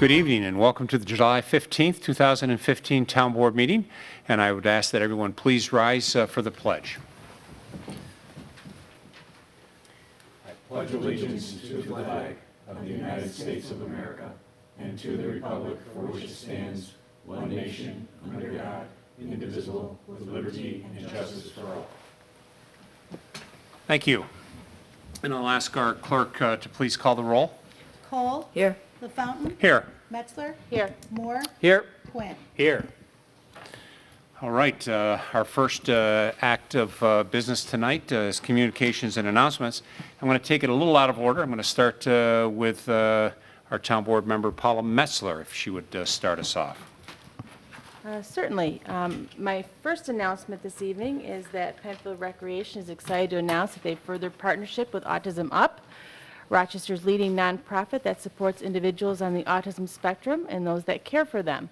Good evening and welcome to the July 15th, 2015 Town Board meeting. And I would ask that everyone please rise for the pledge. I pledge allegiance to the flag of the United States of America and to the republic for which it stands, one nation, under God, indivisible, with liberty and justice for all. Thank you. And I'll ask our clerk to please call the roll. Cole. Here. LaFountain. Here. Metzler. Here. Moore. Here. Quinn. Here. All right, our first act of business tonight is communications and announcements. I'm going to take it a little out of order. I'm going to start with our town board member, Paula Metzler, if she would start us off. Certainly. My first announcement this evening is that Penfield Recreation is excited to announce that they further partnership with Autism Up, Rochester's leading nonprofit that supports individuals on the autism spectrum and those that care for them.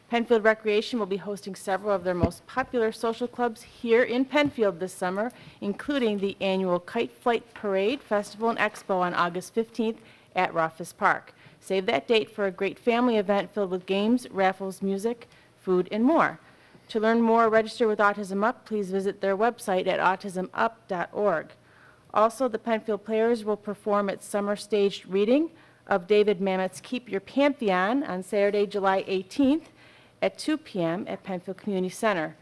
Penfield Recreation will be hosting several of their most popular social clubs here in Penfield this summer, including the annual Kite Flight Parade, Festival, and Expo on August 15th at Rothfuss Park. Save that date for a great family event filled with games, raffles, music, food, and more. To learn more or register with Autism Up, please visit their website at autismup.org. Also, the Penfield Players will perform its summer staged reading of David Mamet's Keep Your Pantheon on Saturday, July 18th at 2 p.m. at Penfield Community Center.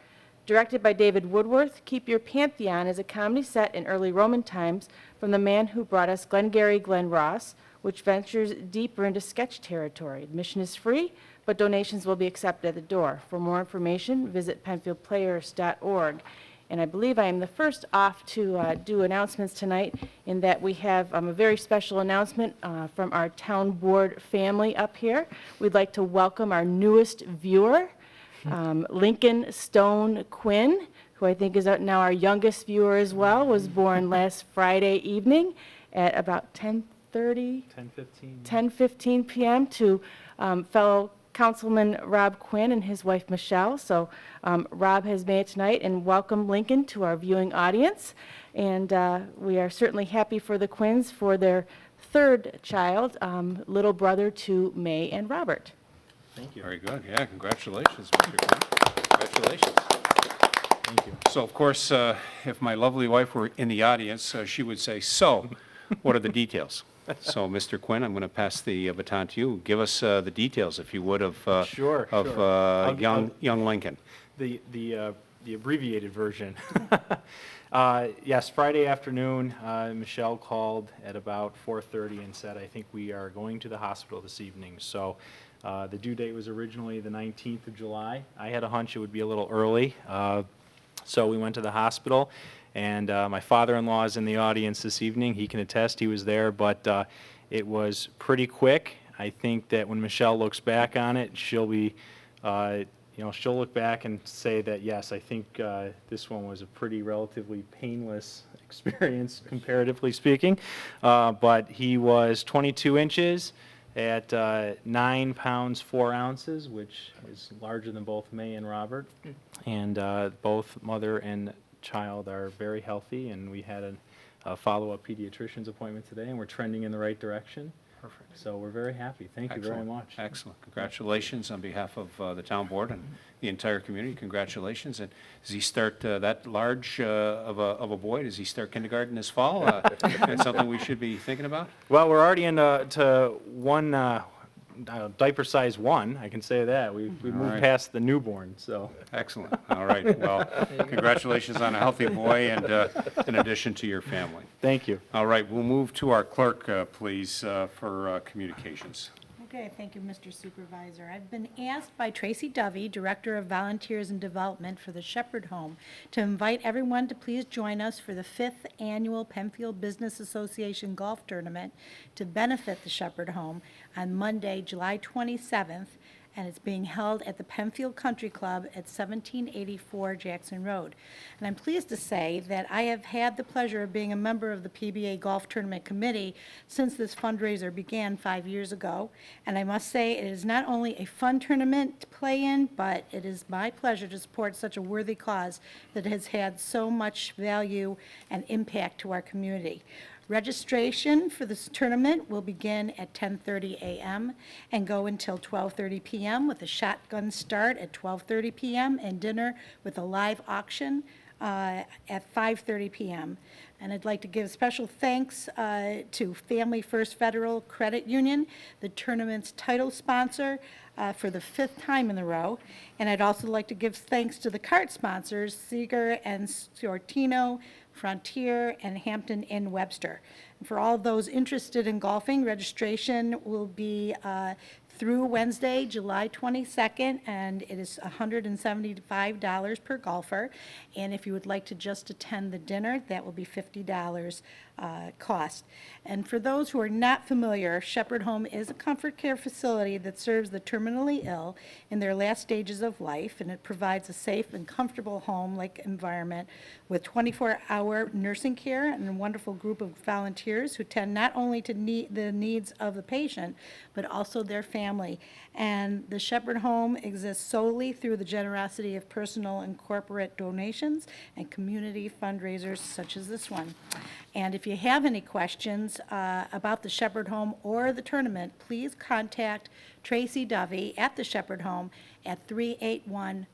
Directed by David Woodworth, Keep Your Pantheon is a comedy set in early Roman times from the man who brought us Glengarry Glen Ross, which ventures deeper into sketch territory. Admission is free, but donations will be accepted at the door. For more information, visit penfieldplayers.org. And I believe I am the first off to do announcements tonight in that we have a very special announcement from our town board family up here. We'd like to welcome our newest viewer, Lincoln Stone Quinn, who I think is now our youngest viewer as well, was born last Friday evening at about 10:15 p.m. to fellow Councilman Rob Quinn and his wife Michelle. So Rob has made it tonight, and welcome Lincoln to our viewing audience. And we are certainly happy for the Quinns for their third child, little brother to May and Robert. Thank you. Very good. Yeah, congratulations, Mr. Quinn. Congratulations. Thank you. So, of course, if my lovely wife were in the audience, she would say, so, what are the details? So, Mr. Quinn, I'm going to pass the baton to you. Give us the details, if you would, of Sure. young Lincoln. The abbreviated version. Yes, Friday afternoon, Michelle called at about 4:30 and said, I think we are going to the hospital this evening. So the due date was originally the 19th of July. I had a hunch it would be a little early. So we went to the hospital. And my father-in-law is in the audience this evening. He can attest he was there, but it was pretty quick. I think that when Michelle looks back on it, she'll be, she'll look back and say that, yes, I think this one was a pretty relatively painless experience, comparatively speaking. But he was 22 inches at 9 pounds 4 ounces, which is larger than both May and Robert. And both mother and child are very healthy, and we had a follow-up pediatrician's appointment today, and we're trending in the right direction. Perfect. So we're very happy. Thank you very much. Excellent. Congratulations on behalf of the town board and the entire community. Congratulations. And does he start that large of a boy? Does he start kindergarten this fall? That's something we should be thinking about? Well, we're already into one diaper size 1, I can say that. We've moved past the newborn, so. Excellent. All right. Well, congratulations on a healthy boy and in addition to your family. Thank you. All right. We'll move to our clerk, please, for communications. Okay, thank you, Mr. Supervisor. I've been asked by Tracy Dovey, Director of Volunteers and Development for the Shepherd Home, to invite everyone to please join us for the 5th Annual Penfield Business Association Golf Tournament to benefit the Shepherd Home on Monday, July 27th, and it's being held at the Penfield Country Club at 1784 Jackson Road. And I'm pleased to say that I have had the pleasure of being a member of the PBA Golf Tournament Committee since this fundraiser began 5 years ago. And I must say, it is not only a fun tournament to play in, but it is my pleasure to support such a worthy cause that has had so much value and impact to our community. Registration for this tournament will begin at 10:30 a.m. and go until 12:30 p.m. with a shotgun start at 12:30 p.m. and dinner with a live auction at 5:30 p.m. And I'd like to give special thanks to Family First Federal Credit Union, the tournament's title sponsor, for the 5th time in a row. And I'd also like to give thanks to the cart sponsors, Seeger and Sortino, Frontier, and Hampton Inn Webster. And for all those interested in golfing, registration will be through Wednesday, July 22nd, and it is $175 per golfer. And if you would like to just attend the dinner, that will be $50 cost. And for those who are not familiar, Shepherd Home is a comfort care facility that serves the terminally ill in their last stages of life, and it provides a safe and comfortable home-like environment with 24-hour nursing care and a wonderful group of volunteers who tend not only to meet the needs of the patient, but also their family. And the Shepherd Home exists solely through the generosity of personal and corporate donations and community fundraisers such as this one. And if you have any questions about the Shepherd Home or the tournament, please contact Tracy Dovey at the Shepherd Home at 381-0890.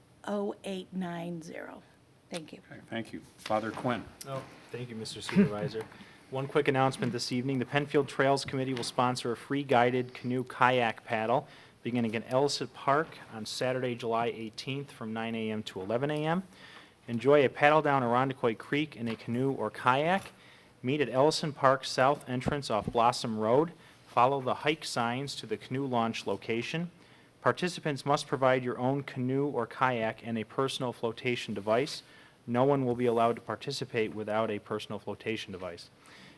Thank you. Okay, thank you. Father Quinn. Oh, thank you, Mr. Supervisor. One quick announcement this evening. The Penfield Trails Committee will sponsor a free guided canoe kayak paddle beginning at Ellison Park on Saturday, July 18th from 9 a.m. to 11 a.m. Enjoy a paddle down Irondequoit Creek in a canoe or kayak. Meet at Ellison Park South entrance off Blossom Road. Follow the hike signs to the canoe launch location. Participants must provide your own canoe or kayak and a personal flotation device. No one will be allowed to participate without a personal flotation device.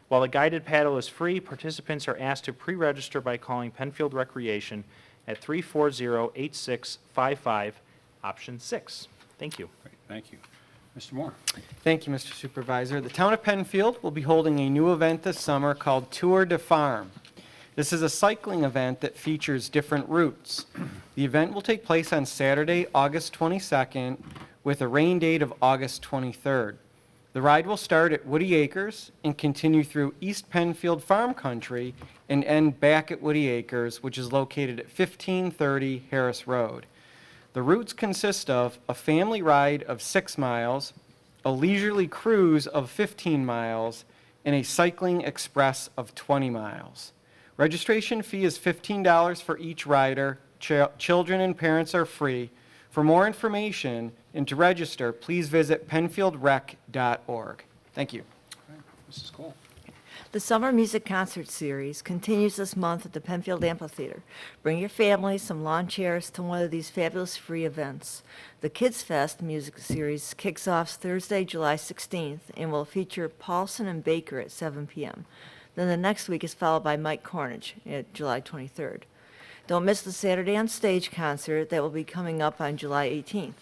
While the guided paddle is free, participants are asked to pre-register by calling Penfield Recreation at 340-8655, option 6. Thank you. Great, thank you. Mr. Moore. Thank you, Mr. Supervisor. The town of Penfield will be holding a new event this summer called Tour de Farm. This is a cycling event that features different routes. The event will take place on Saturday, August 22nd, with a rain date of August 23rd. The ride will start at Woody Acres and continue through East Penfield Farm Country and end back at Woody Acres, which is located at 1530 Harris Road. The routes consist of a family ride of 6 miles, a leisurely cruise of 15 miles, and a cycling express of 20 miles. Registration fee is $15 for each rider. Children and parents are free. For more information and to register, please visit penfieldrec.org. Thank you. Okay, Mrs. Cole. The Summer Music Concert Series continues this month at the Penfield Amphitheater. Bring your family, some lawn chairs to one of these fabulous free events. The Kids Fest Music Series kicks off Thursday, July 16th, and will feature Paulson and Baker at 7 p.m. Then the next week is followed by Mike Cornish at July 23rd. Don't miss the Saturday on Stage concert that will be coming up on July 18th.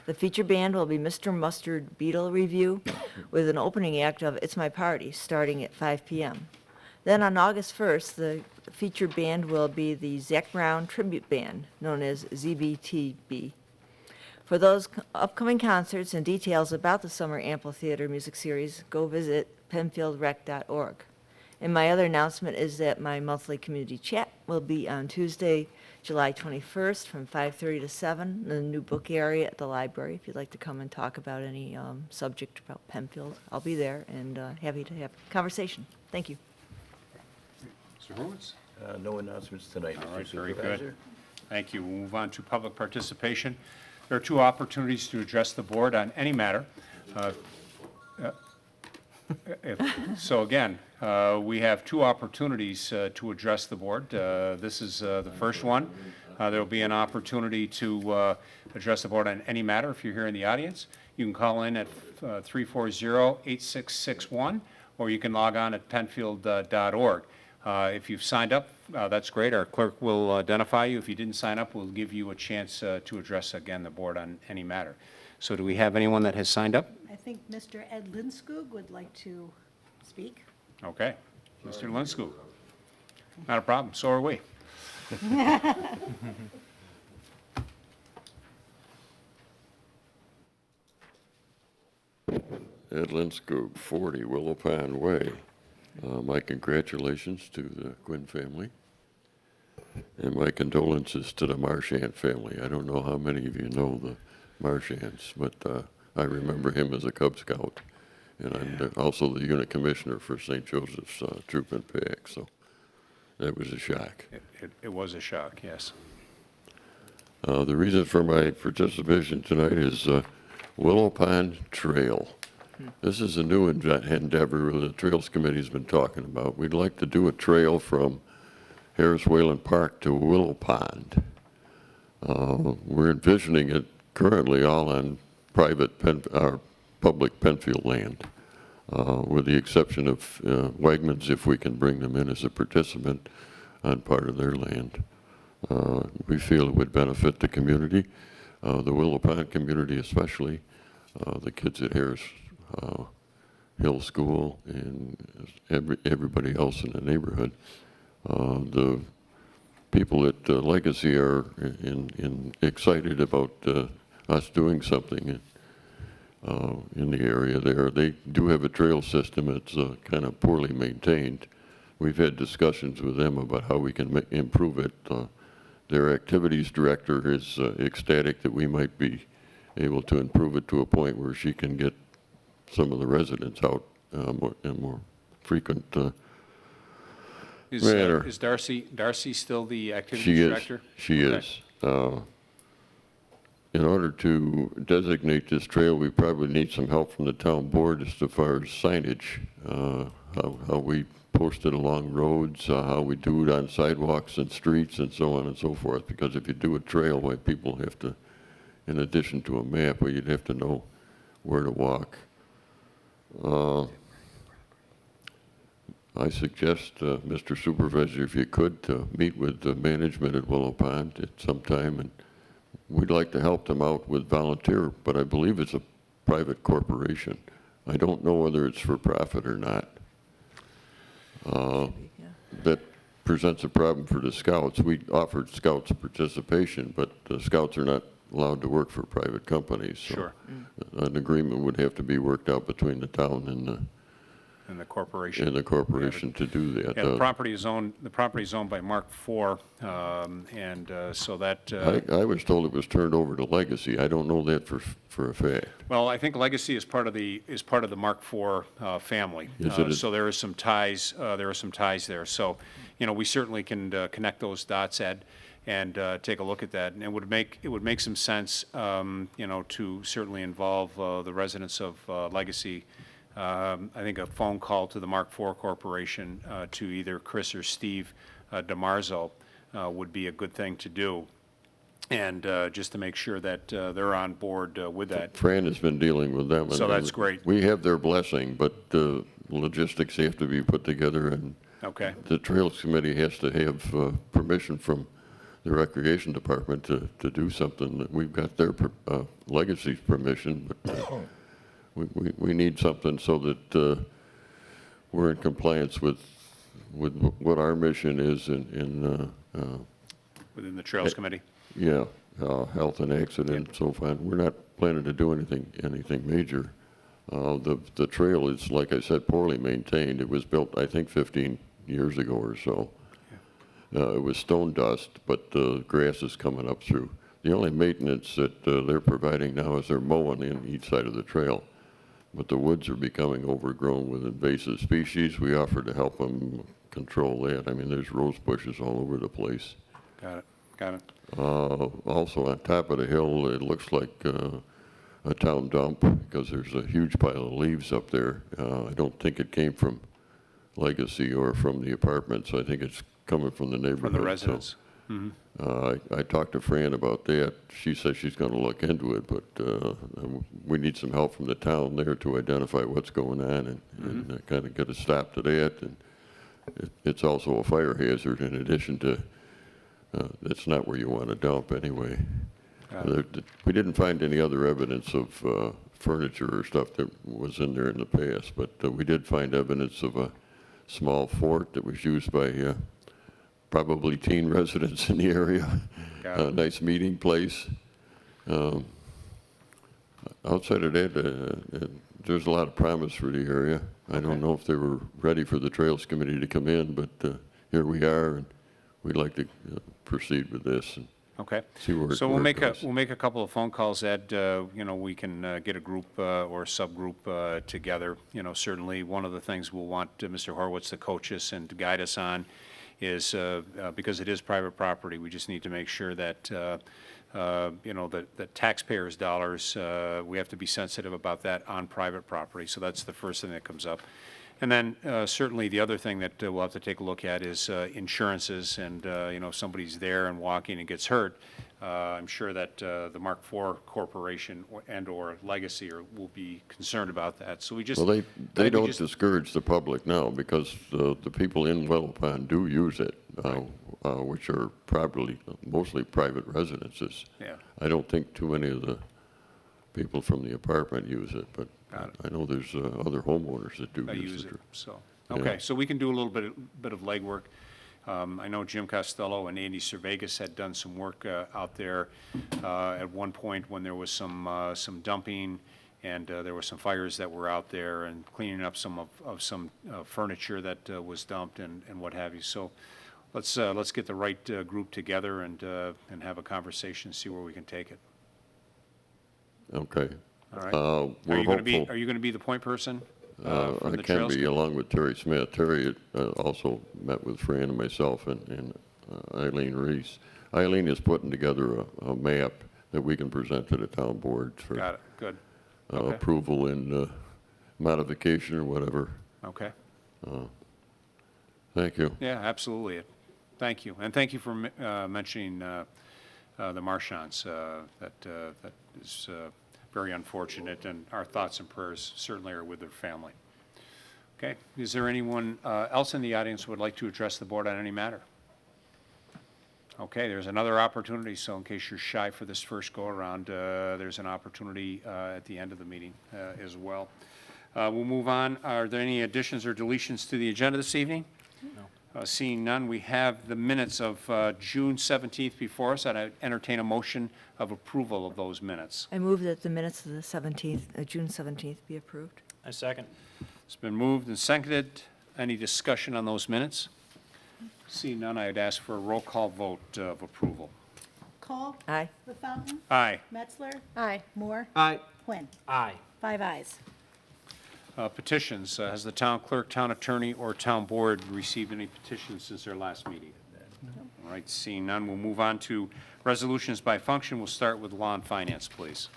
The feature band will be Mr. Mustard Beatle Review with an opening act of It's My Party starting at 5 p.m. Then on August 1st, the featured band will be the Zac Brown Tribute Band, known as ZBTB. For those upcoming concerts and details about the Summer Amphitheater Music Series, go visit penfieldrec.org. And my other announcement is that my monthly community chat will be on Tuesday, July 21st from 5:30 to 7 in the new book area at the library. If you'd like to come and talk about any subject about Penfield, I'll be there and happy to have a conversation. Thank you. Mr. Horowitz. No announcements tonight, All Mr. right, very Supervisor. good. Thank you. We'll move on to public participation. There are 2 opportunities to address the board on any matter. So again, we have 2 opportunities to address the board. This is the first one. There will be an opportunity to address the board on any matter if you're here in the audience. You can call in at 340-8661, or you can log on at penfield.org. If you've signed up, that's great. Our clerk will identify you. If you didn't sign up, we'll give you a chance to address again the board on any matter. So do we have anyone that has signed up? I think Mr. Ed Lindskog would like to speak. Okay. Mr. Lindskog. Not a problem. So are we. Ed Lindskog, 40 Willow Pond Way. My congratulations to the Quinn family, and my condolences to the Marchand family. I don't know how many of you know the Marchands, but I remember him as a Cub Scout, and I'm also the unit commissioner for St. Joseph's Troop and Pack, so that was a shock. It was a shock, yes. The reason for my participation tonight is Willow Pond Trail. This is a new endeavor the Trails Committee's been talking about. We'd like to do a trail from Harris Wayland Park to Willow Pond. We're envisioning it currently all on private public Penfield land, with the exception of Wegmans, if we can bring them in as a participant on part of their land. We feel it would benefit the community, the Willow Pond community especially, the kids at Harris Hill School, and everybody else in the neighborhood. The people at Legacy are excited about us doing something in the area there. They do have a trail system. It's kind of poorly maintained. We've had discussions with them about how we can improve it. Their activities director is ecstatic that we might be able to improve it to a point where she can get some of the residents out in more frequent manner. Is Darcy still the She activities is. director? She Okay. is. In order to designate this trail, we probably need some help from the town board as far as signage, how we post it along roads, how we do it on sidewalks and streets and so on and so forth. Because if you do a trail, why people have to, in addition to a map, well, you'd have to know where to walk. I suggest, Mr. Supervisor, if you could, meet with the management at Willow Pond at some time, and we'd like to help them out with volunteer, but I believe it's a private corporation. I don't know whether it's for profit or not. That presents a problem for the scouts. We offered scouts participation, but the scouts are not allowed to work for private companies. So Sure. an agreement would have to be worked out between the town and The corporation. to do that. Yeah, the property is owned by Mark IV, and so that, I was told it was turned over to Legacy. I don't know that for a fact. well, I think Legacy is part of the Mark IV family. Yes, it is. So there are some ties there. So, we certainly can connect those dots, Ed, and take a look at that. And it would make some sense, to certainly involve the residents of Legacy. I think a phone call to the Mark IV Corporation, to either Chris or Steve DeMarzo, would be a good thing to do. And just to make sure that they're on board with that. Fran has been dealing with them. So and that's great. We have their blessing, but the logistics have to be put together, and Okay, the Trails Committee has to have permission from the Recreation Department to do something. We've got their Legacy's permission, but we need something so that we're in compliance with what our mission is in within the Trails Committee. yeah, health and accident, so far. We're not planning to do anything major. The trail is, like I said, poorly maintained. It was built, I think, 15 years ago or so. It was stone dust, but the grass is coming up through. The only maintenance that they're providing now is they're mowing in each side of the trail. But the woods are becoming overgrown with invasive species. We offer to help them control that. I mean, there's rose bushes all over the place. Got it. Also, on top of the hill, it looks like a town dump because there's a huge pile of leaves up there. I don't think it came from Legacy or from the apartments. I think it's coming from the neighborhood. From the residents. I talked to Fran about that. She says she's going to look into it, but we need some help from the town there to identify what's going on and kind of get a stop to that. And it's also a fire hazard in addition to, that's not where you want to dump anyway. We didn't find any other evidence of furniture or stuff that was in there in the past, but we did find evidence of a small fort that was used by probably teen residents in the area. A nice meeting place. Outside of that, there's a lot of promise for the area. I don't know if they were ready for the Trails Committee to come in, but here we are, and we'd like to proceed with this and Okay. see where So where we'll it make a, goes. we'll make a couple of phone calls, Ed. You know, we can get a group or a subgroup together. You know, certainly one of the things we'll want Mr. Horowitz to coach us and to guide us on is, because it is private property, we just need to make sure that, you know, that taxpayers' dollars, we have to be sensitive about that on private property. So that's the first thing that comes up. And then certainly the other thing that we'll have to take a look at is insurances, and, you know, if somebody's there and walking and gets hurt, I'm sure that the Mark IV Corporation and/or Legacy will be concerned about that. So we just. Well, I they think we don't just- discourage the public now, because the people in Willow Pond do use it, which are probably mostly private residences. Yeah. I don't think too many of the people from the apartment use it, but Got it. I know there's other homeowners that do I use use it. it, so, Yeah. okay, so we can do a little bit of legwork. I know Jim Costello and Andy Cervegas had done some work out there at one point when there was some dumping, and there were some fires that were out there, and cleaning up some of some furniture that was dumped and what have you. So let's get the right group together and have a conversation, see where we can take it. Okay. All right? We're hopeful. Are you going to be the point person? I for the can Trails be, along with Terry Smith. Terry also met with Fran and myself and Eileen Reese. Eileen is putting together a map that we can present to the town board for Got it, good. Okay. approval and modification or whatever. Okay. Thank you. Yeah, absolutely. Thank you. And thank you for mentioning the Marchands. That is very unfortunate, and our thoughts and prayers certainly are with their family. Okay. Is there anyone else in the audience who would like to address the board on any matter? Okay, there's another opportunity, so in case you're shy for this first go-around, there's an opportunity at the end of the meeting as well. We'll move on. Are there any additions or deletions to the agenda this evening? No. Seeing none, we have the minutes of June 17th before us, and I entertain a motion of approval of those minutes. I move that the minutes of the 17th, June 17th be approved. I second. It's been moved and seconded. Any discussion on those minutes? Seeing none, I'd ask for a roll call vote of approval. Call. Aye. The Fountain. Aye. Metzler. Aye. Moore. Aye. Quinn. Aye. 5 ayes. Petitions. Has the town clerk, town attorney, or town board received any petitions since their last meeting? All right, seeing none, we'll move on to resolutions by function. We'll start with law and finance, please.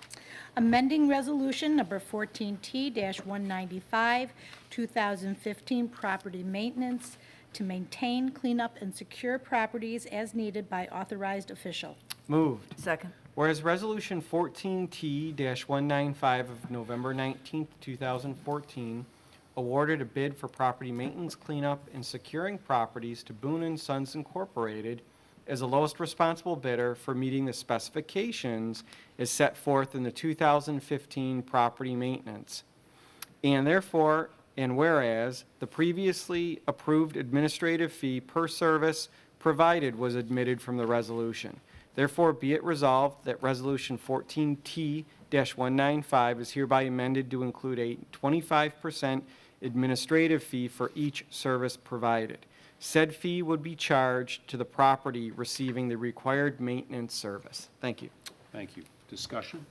Amending Resolution Number 14T-195, 2015 property maintenance to maintain, clean up, and secure properties as needed by authorized official. Moved. Second. Whereas Resolution 14T-195 of November 19th, 2014 awarded a bid for property maintenance, cleanup, and securing properties to Boone & Sons Incorporated as the lowest responsible bidder for meeting the specifications as set forth in the 2015 property maintenance. And therefore, and whereas, the previously approved administrative fee per service provided was omitted from the resolution. Therefore, be it resolved that Resolution 14T-195 is hereby amended to include a 25% administrative fee for each service provided. Said fee would be charged to the property receiving the required maintenance service. Thank you. Thank you. Discussion?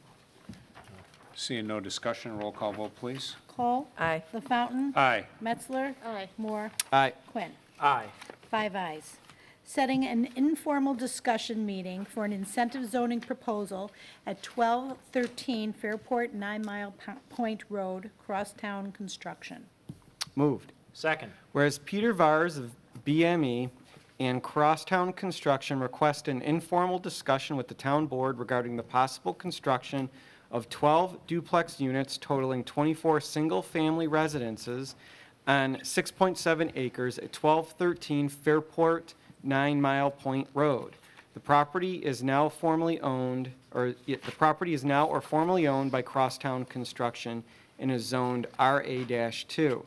Seeing no discussion, roll call vote, please. Call. Aye. The Fountain. Aye. Metzler. Aye. Moore. Aye. Quinn. Aye. 5 ayes. Setting an informal discussion meeting for an incentive zoning proposal at 1213 Fairport 9 Mile Point Road, Crosstown Construction. Moved. Second. Whereas Peter Vars of BME and Crosstown Construction request an informal discussion with the town board regarding the possible construction of 12 duplex units totaling 24 single-family residences on 6.7 acres at 1213 Fairport 9 Mile Point Road. The property is now formally owned, or the property is now or formerly owned by Crosstown Construction and is zoned RA-2.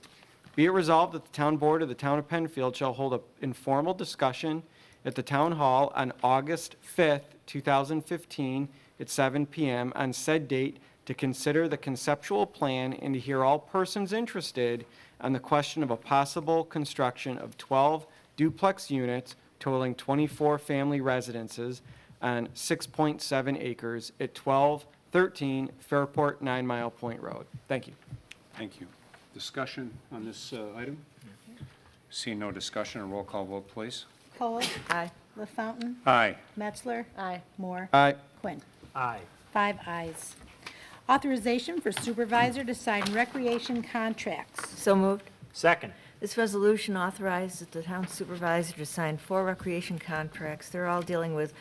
Be it resolved that the town board of the town of Penfield shall hold an informal discussion at the town hall on August 5th, 2015 at 7 p.m. on said date to consider the conceptual plan and to hear all persons interested on the question of a possible construction of 12 duplex units totaling 24 family residences on 6.7 acres at 1213 Fairport 9 Mile Point Road. Thank you. Thank you. Discussion on this item? Seeing no discussion, a roll call vote, please. Cole. Aye. LaFountain. Aye. Metzler. Aye. Moore. Aye. Quinn. Aye. 5 ayes. Authorization for supervisor to sign recreation contracts. So moved. Second. This resolution authorizes the town supervisor to sign 4 recreation contracts. They're all dealing with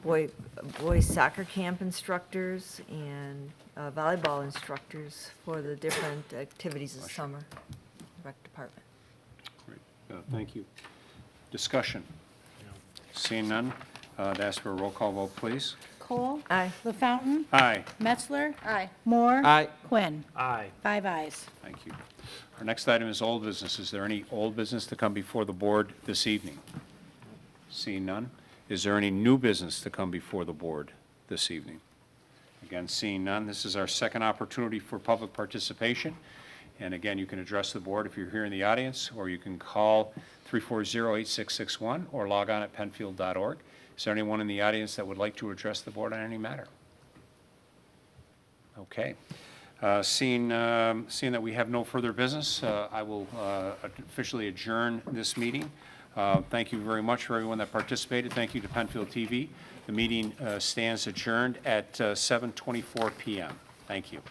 boys soccer camp instructors and volleyball instructors for the different activities this summer. Rec department. Great. Thank you. Discussion? Seeing none, I'd ask for a roll call vote, please. Cole. Aye. LaFountain. Aye. Metzler. Aye. Moore. Aye. Quinn. Aye. 5 ayes. Thank you. Our next item is old business. Is there any old business to come before the board this evening? Seeing none. Is there any new business to come before the board this evening? Again, seeing none, this is our second opportunity for public participation. And again, you can address the board if you're here in the audience, or you can call 340-8661 or log on at penfield.org. Is there anyone in the audience that would like to address the board on any matter? Okay. Seeing that we have no further business, I will officially adjourn this meeting. Thank you very much for everyone that participated. Thank you to Penfield TV. The meeting stands adjourned at 7:24 p.m. Thank you.